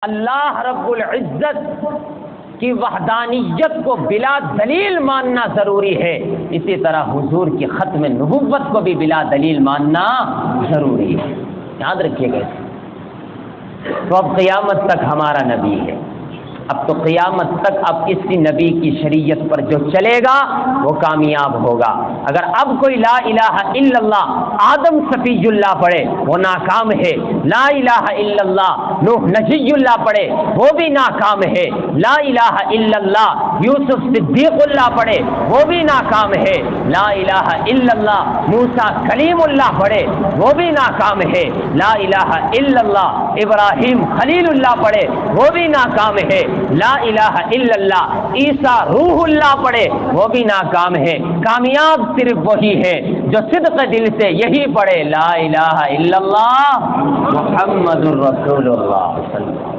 اللہ رب العزت کی وحدانیت کو بلا دلیل ماننا ضروری ہے، اسی طرح حضور کی ختم نبوت کو بھی بلا دلیل ماننا ضروری ہے، یاد رکھیے گا۔ تو اب قیامت تک ہمارا نبی ہے، اب تو قیامت تک اب اسی نبی کی شریعت پر جو چلے گا وہ کامیاب ہوگا۔ اگر اب کوئی لا الہ الا اللہ آدم صفی اللہ پڑھے وہ ناکام ہے، لا الہ الا اللہ نوح نجی اللہ پڑھے وہ بھی ناکام ہے، لا الہ الا اللہ یوسف صدیق اللہ پڑھے وہ بھی ناکام ہے، لا الہ الا اللہ موسیٰ کلیم اللہ پڑھے وہ بھی ناکام ہے، لا الہ الا اللہ ابراہیم خلیل اللہ پڑھے وہ بھی ناکام ہے، لا الہ الا اللہ عیسیٰ روح اللہ پڑھے وہ بھی ناکام ہے۔ کامیاب صرف وہی ہے جو صدق دل سے یہی پڑھے لا الہ الا اللہ محمد الرسول اللہ صلی اللہ علیہ وسلم۔